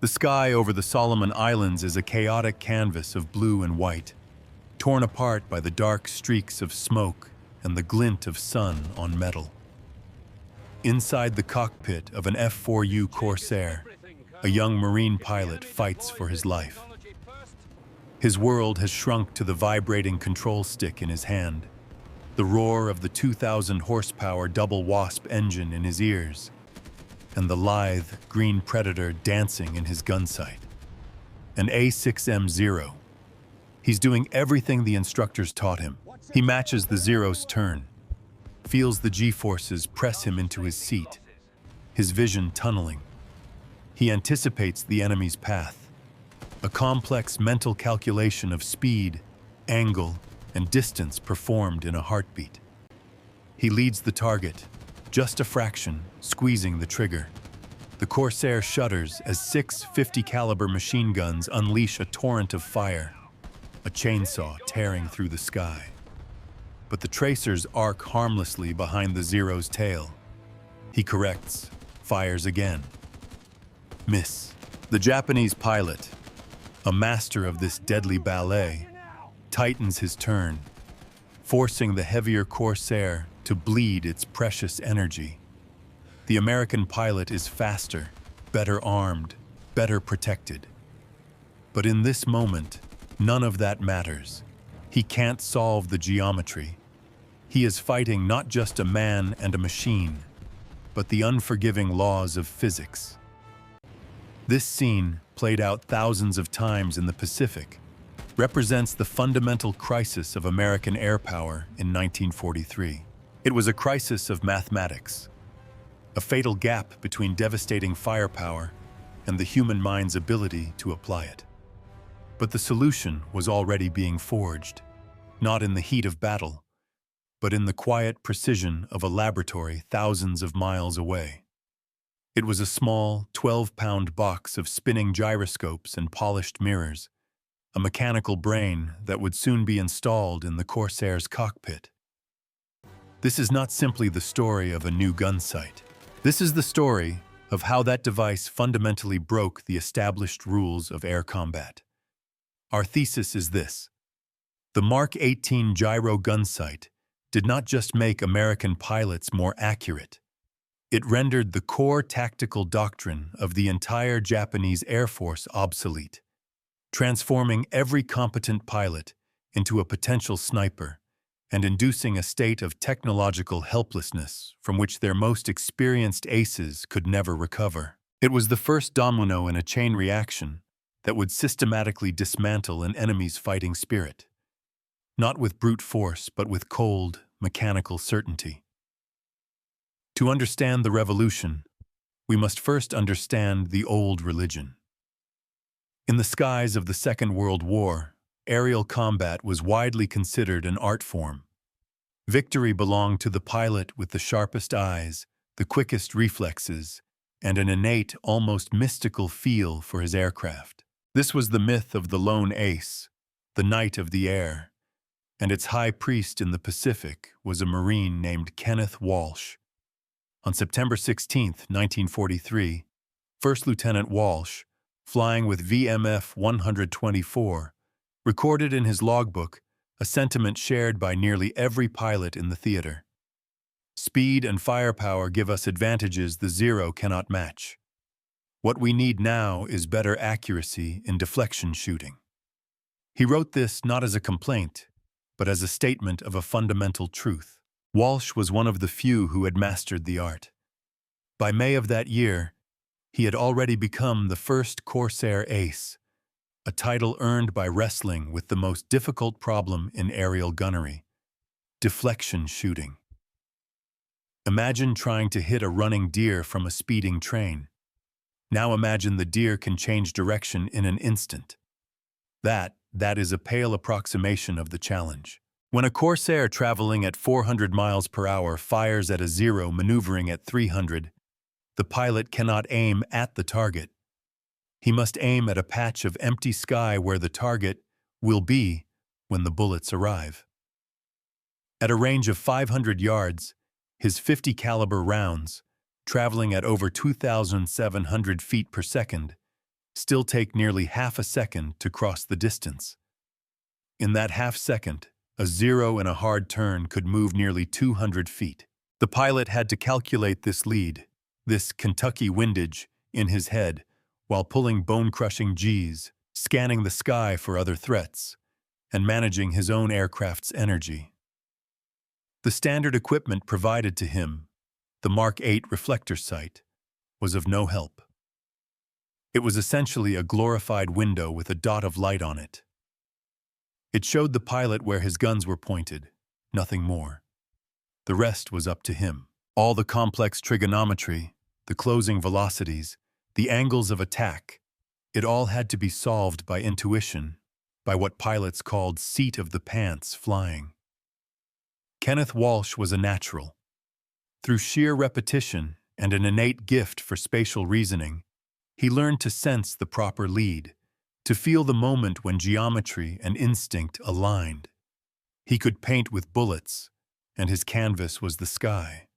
The sky over the Solomon Islands is a chaotic canvas of blue and white, torn apart by the dark streaks of smoke and the glint of sun on metal. Inside the cockpit of an F-4U Corsair, a young Marine pilot fights for his life. His world has shrunk to the vibrating control stick in his hand, the roar of the 2,000 horsepower double Wasp engine in his ears, and the lithe green Predator dancing in his gunsight. An A6M0. He's doing everything the instructors taught him. He matches the Zero's turn, feels the G-forces press him into his seat, his vision tunneling. He anticipates the enemy's path, a complex mental calculation of speed, angle, and distance performed in a heartbeat. He leads the target, just a fraction, squeezing the trigger. The Corsair shudders as 6 50 caliber machine guns unleash a torrent of fire, a chainsaw tearing through the sky. But the tracers arc harmlessly behind the Zero's tail. He corrects, fires again. Miss. The Japanese pilot, a master of this deadly ballet, tightens his turn, forcing the heavier Corsair to bleed its precious energy. The American pilot is faster, better armed, better protected. But in this moment, none of that matters. He can't solve the geometry. He is fighting not just a man and a machine, but the unforgiving laws of physics. This scene, played out thousands of times in the Pacific, represents the fundamental crisis of American air power in 1943. It was a crisis of mathematics, a fatal gap between devastating firepower and the human mind's ability to apply it. But the solution was already being forged, not in the heat of battle, but in the quiet precision of a laboratory thousands of miles away. It was a small, 12-pound box of spinning gyroscopes and polished mirrors, a mechanical brain that would soon be installed in the Corsair's cockpit. This is not simply the story of a new gun sight. This is the story of how that device fundamentally broke the established rules of air combat. Our thesis is this: the Mark 18 Gyro Gunsight did not just make American pilots more accurate. It rendered the core tactical doctrine of the entire Japanese Air Force obsolete, transforming every competent pilot into a potential sniper and inducing a state of technological helplessness from which their most experienced aces could never recover. It was the first domino in a chain reaction that would systematically dismantle an enemy's fighting spirit, not with brute force, but with cold, mechanical certainty. To understand the revolution, we must first understand the old religion. In the skies of the Second World War, aerial combat was widely considered an art form. Victory belonged to the pilot with the sharpest eyes, the quickest reflexes, and an innate, almost mystical feel for his aircraft. This was the myth of the lone ace, the knight of the air, and its high priest in the Pacific was a Marine named Kenneth Walsh. On September 16, 1943, First Lieutenant Walsh, flying with VMF 124, recorded in his logbook a sentiment shared by nearly every pilot in the theater. Speed and firepower give us advantages the Zero cannot match. What we need now is better accuracy in deflection shooting. He wrote this not as a complaint, but as a statement of a fundamental truth. Walsh was one of the few who had mastered the art. By May of that year, he had already become the first Corsair ace, a title earned by wrestling with the most difficult problem in aerial gunnery: deflection shooting. Imagine trying to hit a running deer from a speeding train. Now imagine the deer can change direction in an instant. That is a pale approximation of the challenge. When a Corsair traveling at 400 miles per hour fires at a Zero maneuvering at 300, the pilot cannot aim at the target. He must aim at a patch of empty sky where the target will be when the bullets arrive. At a range of 500 yards, his 50 caliber rounds, traveling at over 2,700 feet per second, still take nearly half a second to cross the distance. In that half second, a zero in a hard turn could move nearly 200 feet. The pilot had to calculate this lead, this Kentucky windage, in his head, while pulling bone-crushing Gs, scanning the sky for other threats, and managing his own aircraft's energy. The standard equipment provided to him, the Mark 8 reflector sight, was of no help. It was essentially a glorified window with a dot of light on it. It showed the pilot where his guns were pointed, nothing more. The rest was up to him. All the complex trigonometry, the closing velocities, the angles of attack, it all had to be solved by intuition, by what pilots called seat of the pants flying. Kenneth Walsh was a natural. Through sheer repetition and an innate gift for spatial reasoning, he learned to sense the proper lead, to feel the moment when geometry and instinct aligned. He could paint with bullets, and his canvas was the sky.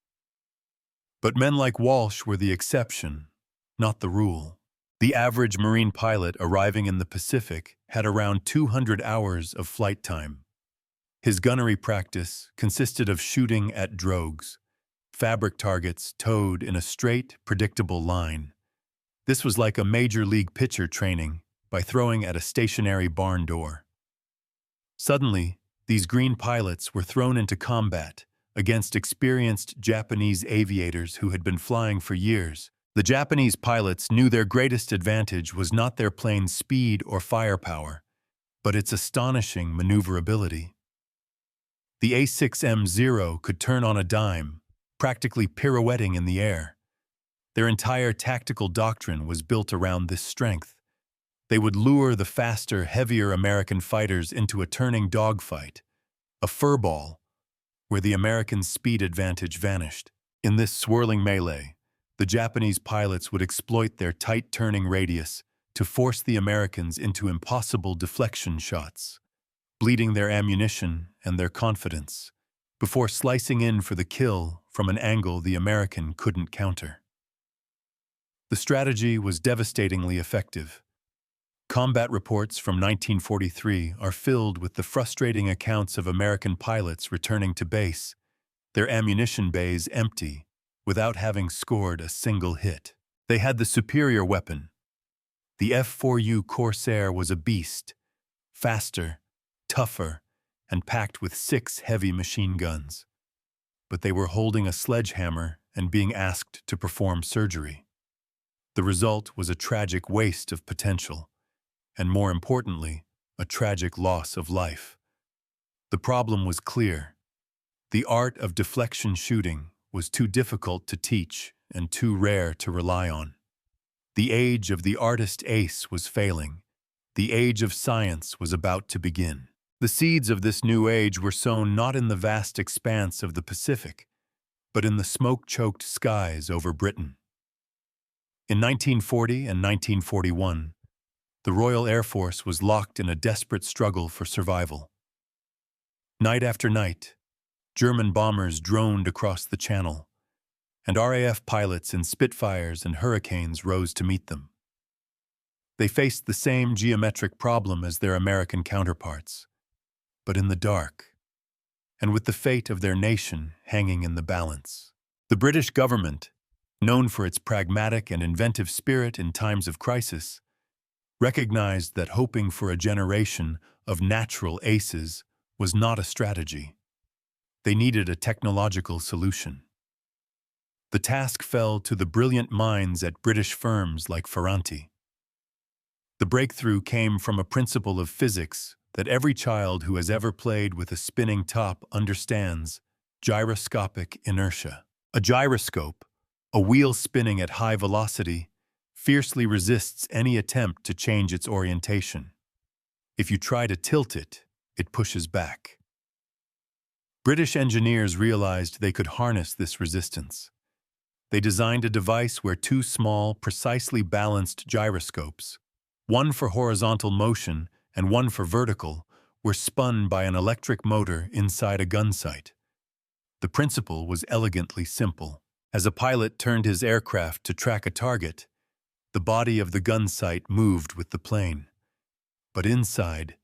But men like Walsh were the exception, not the rule. The average Marine pilot arriving in the Pacific had around 200 hours of flight time. His gunnery practice consisted of shooting at drogues, fabric targets towed in a straight, predictable line. This was like a major league pitcher training by throwing at a stationary barn door. Suddenly, these green pilots were thrown into combat against experienced Japanese aviators who had been flying for years. The Japanese pilots knew their greatest advantage was not their plane's speed or firepower, but its astonishing maneuverability. The A6M0 could turn on a dime, practically pirouetting in the air. Their entire tactical doctrine was built around this strength. They would lure the faster, heavier American fighters into a turning dogfight, a furball, where the Americans' speed advantage vanished. In this swirling melee, the Japanese pilots would exploit their tight turning radius to force the Americans into impossible deflection shots, bleeding their ammunition and their confidence, before slicing in for the kill from an angle the American couldn't counter. The strategy was devastatingly effective. Combat reports from 1943 are filled with the frustrating accounts of American pilots returning to base, their ammunition bays empty, without having scored a single hit. They had the superior weapon. The F-4U Corsair was a beast, faster, tougher, and packed with 6 heavy machine guns. But they were holding a sledgehammer and being asked to perform surgery. The result was a tragic waste of potential, and more importantly, a tragic loss of life. The problem was clear. The art of deflection shooting was too difficult to teach and too rare to rely on. The age of the artist ace was failing. The age of science was about to begin. The seeds of this new age were sown not in the vast expanse of the Pacific, but in the smoke-choked skies over Britain. In 1940 and 1941, the Royal Air Force was locked in a desperate struggle for survival. Night after night, German bombers droned across the Channel, and RAF pilots in Spitfires and Hurricanes rose to meet them. They faced the same geometric problem as their American counterparts, but in the dark, and with the fate of their nation hanging in the balance. The British government, known for its pragmatic and inventive spirit in times of crisis, recognized that hoping for a generation of natural aces was not a strategy. They needed a technological solution. The task fell to the brilliant minds at British firms like Ferranti. The breakthrough came from a principle of physics that every child who has ever played with a spinning top understands: gyroscopic inertia. A gyroscope, a wheel spinning at high velocity, fiercely resists any attempt to change its orientation. If you try to tilt it, it pushes back. British engineers realized they could harness this resistance. They designed a device where 2 small, precisely balanced gyroscopes, one for horizontal motion and one for vertical, were spun by an electric motor inside a gun sight. The principle was elegantly simple. As a pilot turned his aircraft to track a target, The body of the gun sight moved with the plane, but inside,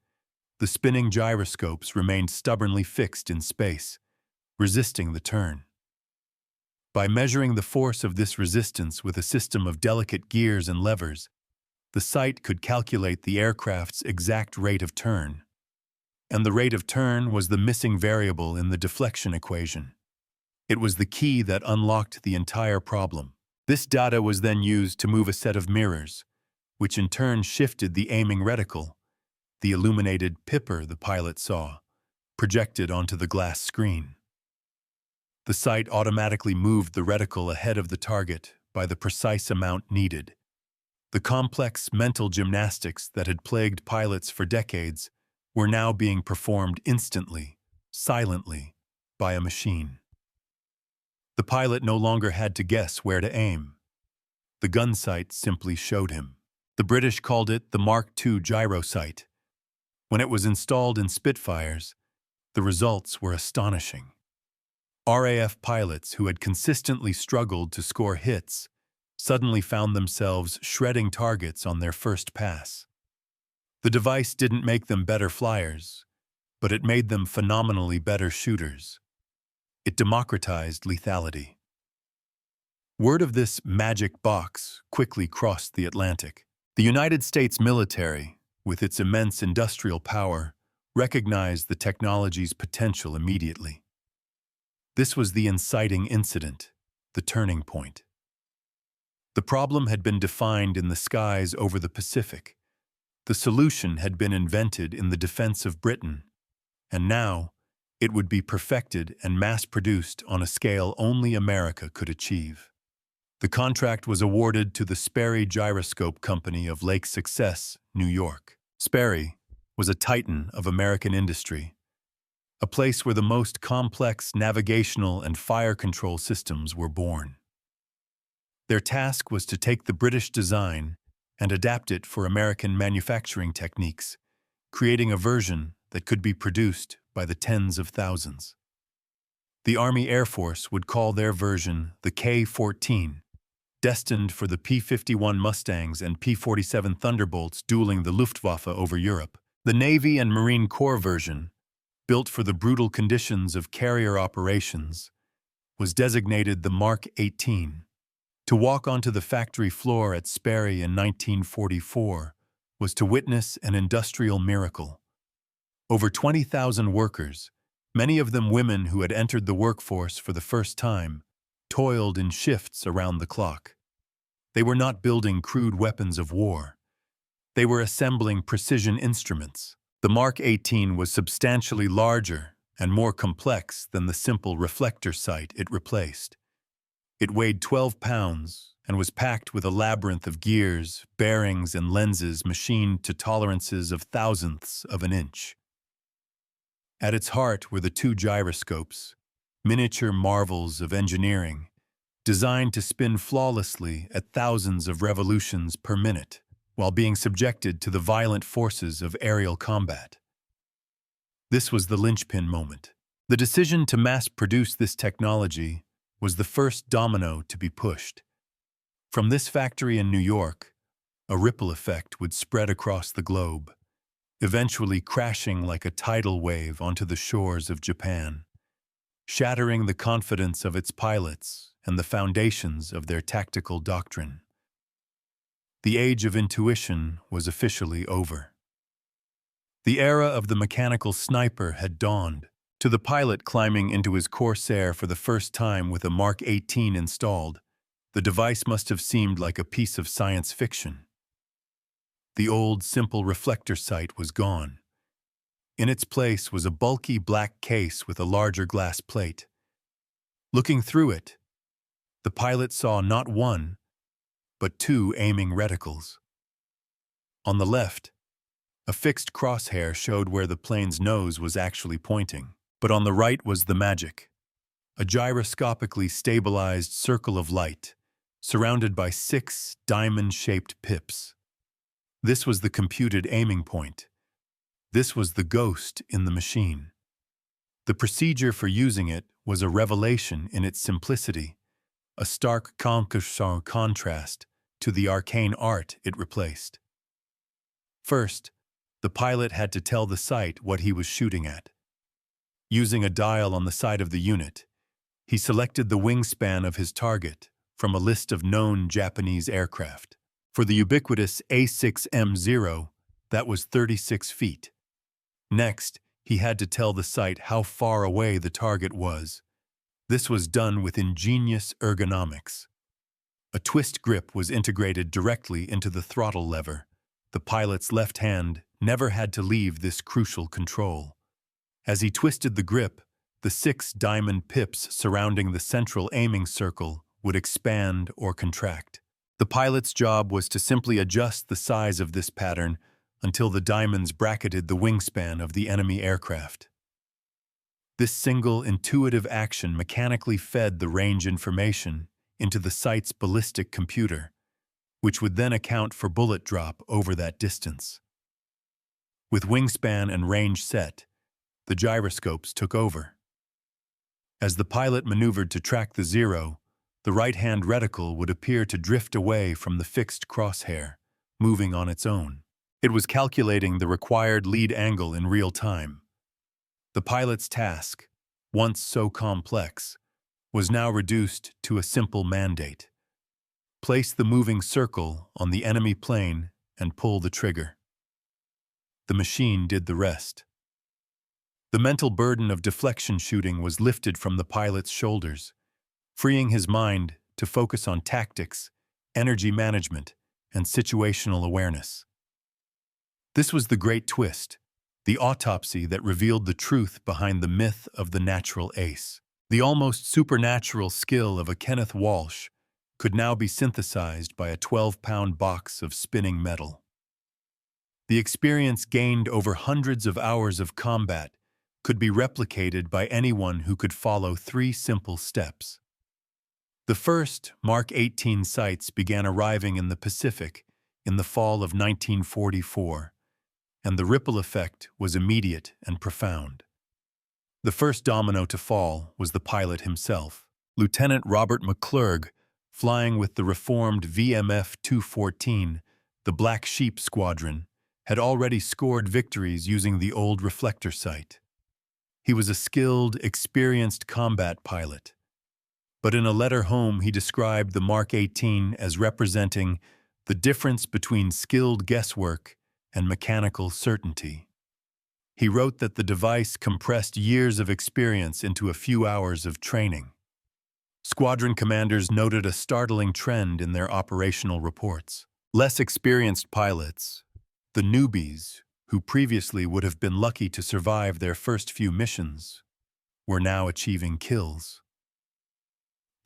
the spinning gyroscopes remained stubbornly fixed in space, resisting the turn. By measuring the force of this resistance with a system of delicate gears and levers, the sight could calculate the aircraft's exact rate of turn. And the rate of turn was the missing variable in the deflection equation. It was the key that unlocked the entire problem. This data was then used to move a set of mirrors, which in turn shifted the aiming reticle, the illuminated pipper the pilot saw, projected onto the glass screen. The sight automatically moved the reticle ahead of the target by the precise amount needed. The complex mental gymnastics that had plagued pilots for decades were now being performed instantly, silently, by a machine. The pilot no longer had to guess where to aim. The gun sight simply showed him. The British called it the Mark II gyro sight. When it was installed in Spitfires, the results were astonishing. RAF pilots who had consistently struggled to score hits suddenly found themselves shredding targets on their first pass. The device didn't make them better flyers, but it made them phenomenally better shooters. It democratized lethality. Word of this magic box quickly crossed the Atlantic. The United States military, with its immense industrial power, recognized the technology's potential immediately. This was the inciting incident, the turning point. The problem had been defined in the skies over the Pacific. The solution had been invented in the defense of Britain, and now it would be perfected and mass-produced on a scale only America could achieve. The contract was awarded to the Sperry Gyroscope Company of Lake Success, New York. Sperry was a titan of American industry, a place where the most complex navigational and fire control systems were born. Their task was to take the British design and adapt it for American manufacturing techniques, creating a version that could be produced by the tens of thousands. The Army Air Force would call their version the K-14, destined for the P-51 Mustangs and P-47 Thunderbolts dueling the Luftwaffe over Europe. The Navy and Marine Corps version, built for the brutal conditions of carrier operations, was designated the Mark 18. To walk onto the factory floor at Sperry in 1944 was to witness an industrial miracle. Over 20,000 workers, many of them women who had entered the workforce for the first time, toiled in shifts around the clock. They were not building crude weapons of war. They were assembling precision instruments. The Mark 18 was substantially larger and more complex than the simple reflector sight it replaced. It weighed 12 pounds and was packed with a labyrinth of gears, bearings, and lenses machined to tolerances of thousandths of an inch. At its heart were the two gyroscopes, miniature marvels of engineering, designed to spin flawlessly at thousands of revolutions per minute, while being subjected to the violent forces of aerial combat. This was the linchpin moment. The decision to mass-produce this technology was the first domino to be pushed. From this factory in New York, a ripple effect would spread across the globe, eventually crashing like a tidal wave onto the shores of Japan, shattering the confidence of its pilots and the foundations of their tactical doctrine. The age of intuition was officially over. The era of the mechanical sniper had dawned. To the pilot climbing into his Corsair for the first time with a Mark 18 installed, the device must have seemed like a piece of science fiction. The old, simple reflector sight was gone. In its place was a bulky black case with a larger glass plate. Looking through it, the pilot saw not one, but two aiming reticles. On the left, a fixed crosshair showed where the plane's nose was actually pointing. But on the right was the magic, a gyroscopically stabilized circle of light, surrounded by 6 diamond-shaped pips. This was the computed aiming point. This was the ghost in the machine. The procedure for using it was a revelation in its simplicity, a stark contrast to the arcane art it replaced. First, the pilot had to tell the sight what he was shooting at. Using a dial on the side of the unit, he selected the wingspan of his target from a list of known Japanese aircraft. For the ubiquitous A6M0, that was 36 feet. Next, he had to tell the sight how far away the target was. This was done with ingenious ergonomics. A twist grip was integrated directly into the throttle lever. The pilot's left hand never had to leave this crucial control. As he twisted the grip, the 6 diamond pips surrounding the central aiming circle would expand or contract. The pilot's job was to simply adjust the size of this pattern until the diamonds bracketed the wingspan of the enemy aircraft. This single intuitive action mechanically fed the range information into the sight's ballistic computer, which would then account for bullet drop over that distance. With wingspan and range set, the gyroscopes took over. As the pilot maneuvered to track the zero, the right-hand reticle would appear to drift away from the fixed crosshair, moving on its own. It was calculating the required lead angle in real time. The pilot's task, once so complex, was now reduced to a simple mandate. Place the moving circle on the enemy plane and pull the trigger. The machine did the rest. The mental burden of deflection shooting was lifted from the pilot's shoulders, freeing his mind to focus on tactics, energy management, and situational awareness. This was the great twist, the autopsy that revealed the truth behind the myth of the natural ace. The almost supernatural skill of a Kenneth Walsh could now be synthesized by a 12-pound box of spinning metal. The experience gained over hundreds of hours of combat could be replicated by anyone who could follow 3 simple steps. The first Mark 18 sights began arriving in the Pacific in the fall of 1944, and the ripple effect was immediate and profound. The first domino to fall was the pilot himself. Lieutenant Robert McClurg, flying with the reformed VMF 214, the Black Sheep Squadron, had already scored victories using the old reflector sight. He was a skilled, experienced combat pilot. But in a letter home, he described the Mark 18 as representing the difference between skilled guesswork and mechanical certainty. He wrote that the device compressed years of experience into a few hours of training. Squadron commanders noted a startling trend in their operational reports. Less experienced pilots, the newbies, who previously would have been lucky to survive their first few missions, were now achieving kills.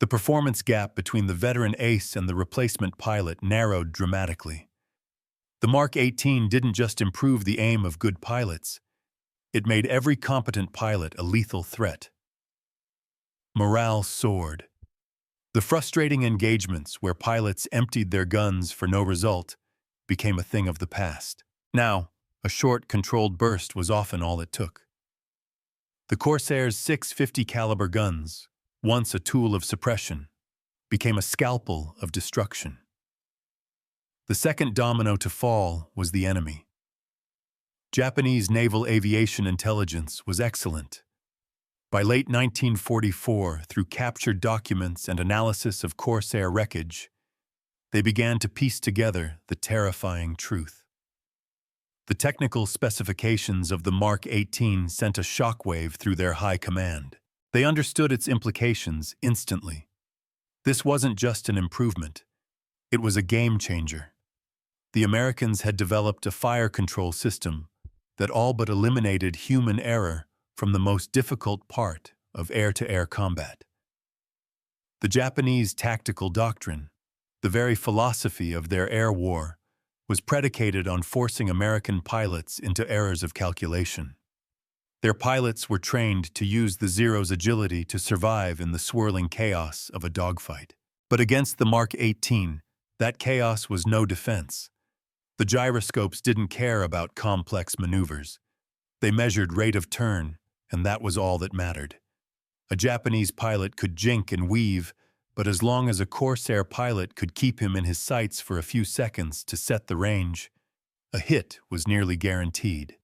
The performance gap between the veteran ace and the replacement pilot narrowed dramatically. The Mark 18 didn't just improve the aim of good pilots, it made every competent pilot a lethal threat. Morale soared. The frustrating engagements where pilots emptied their guns for no result became a thing of the past. Now, a short, controlled burst was often all it took. The Corsair's 650 caliber guns, once a tool of suppression, became a scalpel of destruction. The second domino to fall was the enemy. Japanese naval aviation intelligence was excellent. By late 1944, through captured documents and analysis of Corsair wreckage, they began to piece together the terrifying truth. The technical specifications of the Mark 18 sent a shockwave through their high command. They understood its implications instantly. This wasn't just an improvement. It was a game changer. The Americans had developed a fire control system that all but eliminated human error from the most difficult part of air-to-air combat. The Japanese tactical doctrine, the very philosophy of their air war, was predicated on forcing American pilots into errors of calculation. Their pilots were trained to use the Zero's agility to survive in the swirling chaos of a dogfight. But against the Mark 18, that chaos was no defense. The gyroscopes didn't care about complex maneuvers. They measured rate of turn, and that was all that mattered. A Japanese pilot could jink and weave, but as long as a Corsair pilot could keep him in his sights for a few seconds to set the range, a hit was nearly guaranteed.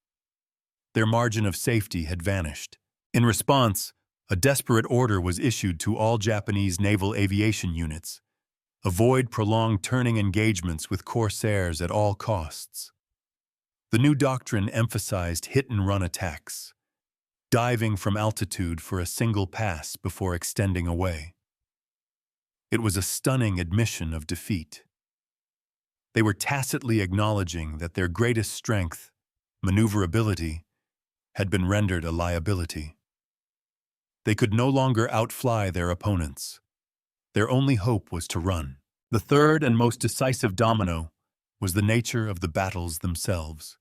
Their margin of safety had vanished. In response, a desperate order was issued to all Japanese naval aviation units: avoid prolonged turning engagements with Corsairs at all costs. The new doctrine emphasized hit-and-run attacks, diving from altitude for a single pass before extending away. It was a stunning admission of defeat. They were tacitly acknowledging that their greatest strength, maneuverability, had been rendered a liability. They could no longer outfly their opponents. Their only hope was to run. The third and most decisive domino was the nature of the battles themselves.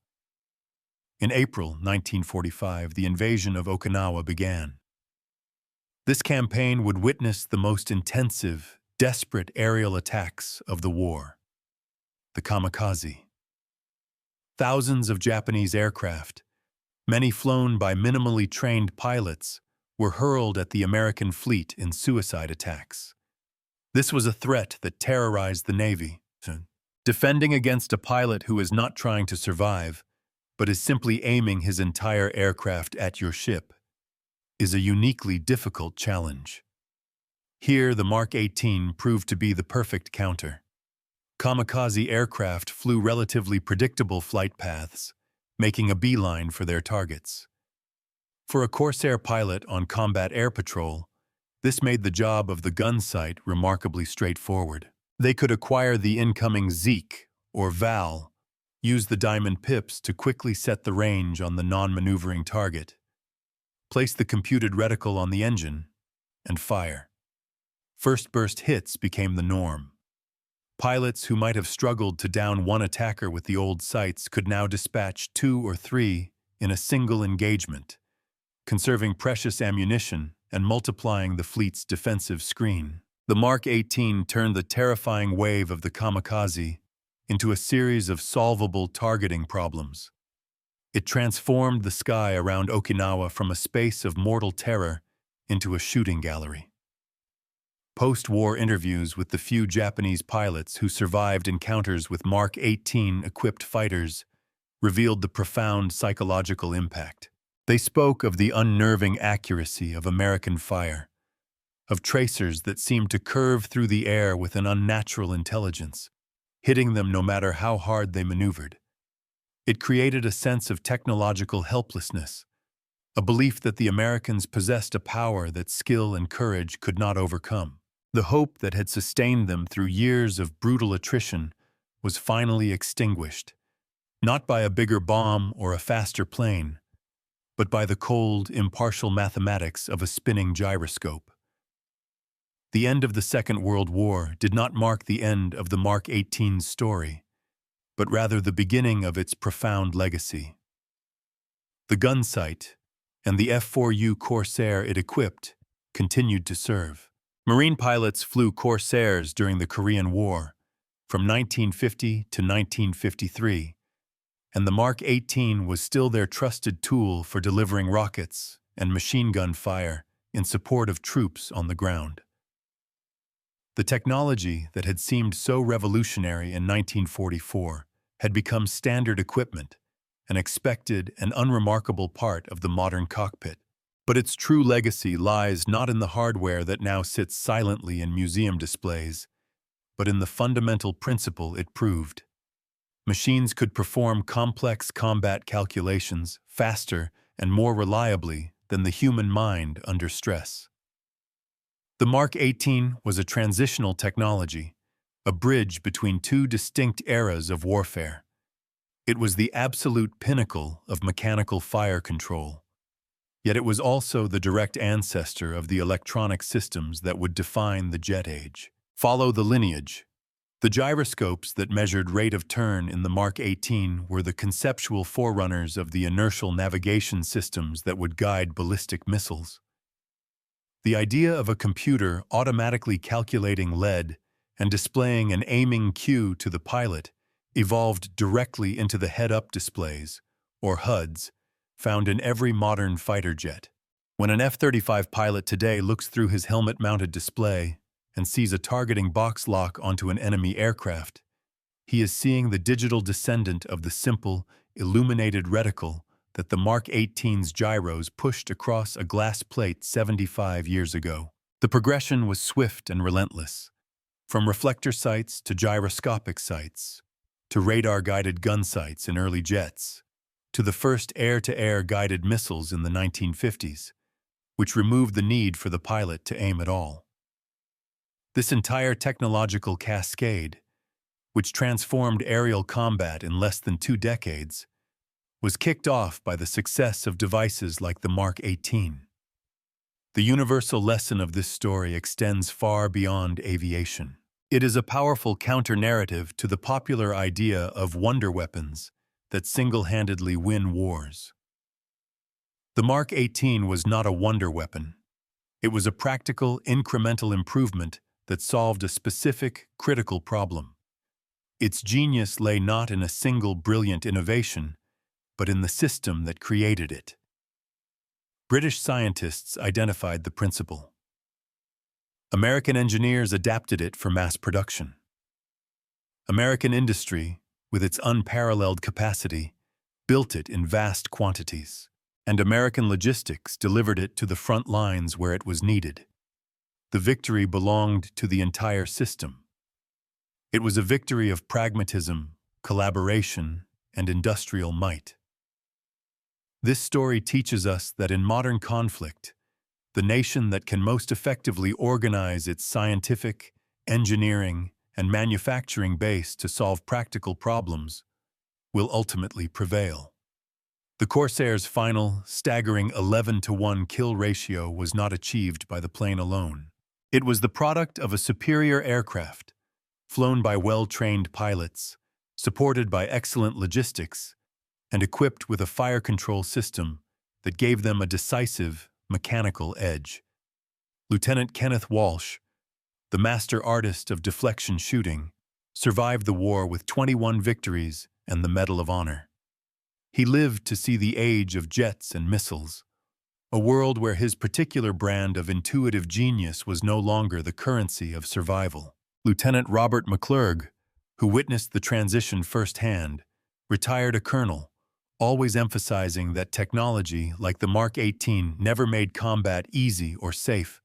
In April 1945, the invasion of Okinawa began. This campaign would witness the most intensive, desperate aerial attacks of the war: the kamikaze. Thousands of Japanese aircraft, many flown by minimally trained pilots, were hurled at the American fleet in suicide attacks. This was a threat that terrorized the Navy. Defending against a pilot who is not trying to survive, but is simply aiming his entire aircraft at your ship, is a uniquely difficult challenge. Here, the Mark 18 proved to be the perfect counter. Kamikaze aircraft flew relatively predictable flight paths, making a beeline for their targets. For a Corsair pilot on combat air patrol, this made the job of the gunsight remarkably straightforward. They could acquire the incoming Zeke, or Val, use the diamond pips to quickly set the range on the non-maneuvering target, place the computed reticle on the engine, and fire. First burst hits became the norm. Pilots who might have struggled to down one attacker with the old sights could now dispatch 2 or 3 in a single engagement, conserving precious ammunition and multiplying the fleet's defensive screen. The Mark 18 turned the terrifying wave of the kamikaze into a series of solvable targeting problems. It transformed the sky around Okinawa from a space of mortal terror into a shooting gallery. Post-war interviews with the few Japanese pilots who survived encounters with Mark 18-equipped fighters revealed the profound psychological impact. They spoke of the unnerving accuracy of American fire, of tracers that seemed to curve through the air with an unnatural intelligence, hitting them no matter how hard they maneuvered. It created a sense of technological helplessness, a belief that the Americans possessed a power that skill and courage could not overcome. The hope that had sustained them through years of brutal attrition was finally extinguished, not by a bigger bomb or a faster plane, but by the cold, impartial mathematics of a spinning gyroscope. The end of the Second World War did not mark the end of the Mark 18's story, but rather the beginning of its profound legacy. The gunsight and the F-4U Corsair it equipped continued to serve. Marine pilots flew Corsairs during the Korean War, from 1950 to 1953, and the Mark 18 was still their trusted tool for delivering rockets and machine gun fire in support of troops on the ground. The technology that had seemed so revolutionary in 1944 had become standard equipment, an expected and unremarkable part of the modern cockpit. But its true legacy lies not in the hardware that now sits silently in museum displays, but in the fundamental principle it proved. Machines could perform complex combat calculations faster and more reliably than the human mind under stress. The Mark 18 was a transitional technology, a bridge between two distinct eras of warfare. It was the absolute pinnacle of mechanical fire control, yet it was also the direct ancestor of the electronic systems that would define the jet age. Follow the lineage. The gyroscopes that measured rate of turn in the Mark 18 were the conceptual forerunners of the inertial navigation systems that would guide ballistic missiles. The idea of a computer automatically calculating lead and displaying an aiming cue to the pilot evolved directly into the head-up displays, or HUDs, found in every modern fighter jet. When an F-35 pilot today looks through his helmet-mounted display and sees a targeting box lock onto an enemy aircraft, he is seeing the digital descendant of the simple, illuminated reticle that the Mark 18's gyros pushed across a glass plate 75 years ago. The progression was swift and relentless, from reflector sights to gyroscopic sights, to radar-guided gun sights in early jets, to the first air-to-air guided missiles in the 1950s, which removed the need for the pilot to aim at all. This entire technological cascade, which transformed aerial combat in less than 2 decades, was kicked off by the success of devices like the Mark 18. The universal lesson of this story extends far beyond aviation. It is a powerful counter-narrative to the popular idea of wonder weapons that single-handedly win wars. The Mark 18 was not a wonder weapon. It was a practical, incremental improvement that solved a specific, critical problem. Its genius lay not in a single brilliant innovation, but in the system that created it. British scientists identified the principle. American engineers adapted it for mass production. American industry, with its unparalleled capacity, built it in vast quantities, and American logistics delivered it to the front lines where it was needed. The victory belonged to the entire system. It was a victory of pragmatism, collaboration, and industrial might. This story teaches us that in modern conflict, the nation that can most effectively organize its scientific, engineering, and manufacturing base to solve practical problems will ultimately prevail. The Corsair's final, staggering 11-to-1 kill ratio was not achieved by the plane alone. It was the product of a superior aircraft, flown by well-trained pilots, supported by excellent logistics, and equipped with a fire control system that gave them a decisive, mechanical edge. Lieutenant Kenneth Walsh, the master artist of deflection shooting, survived the war with 21 victories and the Medal of Honor. He lived to see the age of jets and missiles, a world where his particular brand of intuitive genius was no longer the currency of survival. Lieutenant Robert McClurg, who witnessed the transition firsthand, retired a colonel, always emphasizing that technology, like the Mark 18, never made combat easy or safe.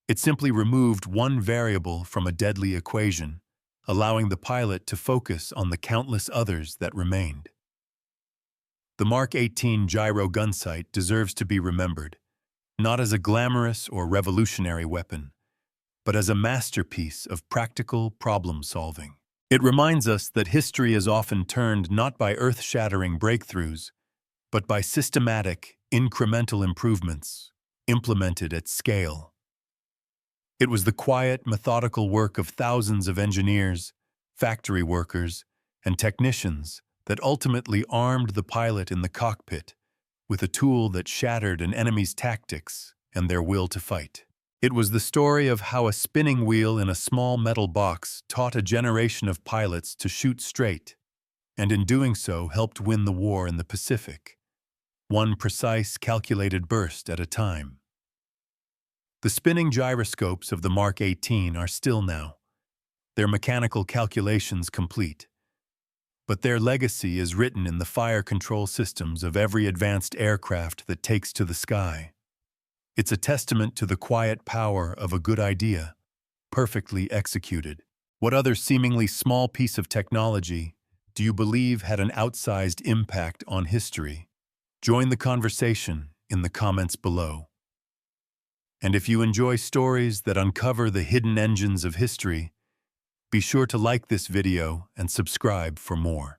It simply removed one variable from a deadly equation, allowing the pilot to focus on the countless others that remained. The Mark 18 Gyro Gunsight deserves to be remembered, not as a glamorous or revolutionary weapon, but as a masterpiece of practical problem-solving. It reminds us that history is often turned not by earth-shattering breakthroughs, but by systematic, incremental improvements implemented at scale. It was the quiet, methodical work of thousands of engineers, factory workers, and technicians that ultimately armed the pilot in the cockpit with a tool that shattered an enemy's tactics and their will to fight. It was the story of how a spinning wheel in a small metal box taught a generation of pilots to shoot straight, and in doing so helped win the war in the Pacific, one precise, calculated burst at a time. The spinning gyroscopes of the Mark 18 are still now, their mechanical calculations complete, but their legacy is written in the fire control systems of every advanced aircraft that takes to the sky. It's a testament to the quiet power of a good idea, perfectly executed. What other seemingly small piece of technology do you believe had an outsized impact on history? Join the conversation in the comments below. And if you enjoy stories that uncover the hidden engines of history, be sure to like this video and subscribe for more.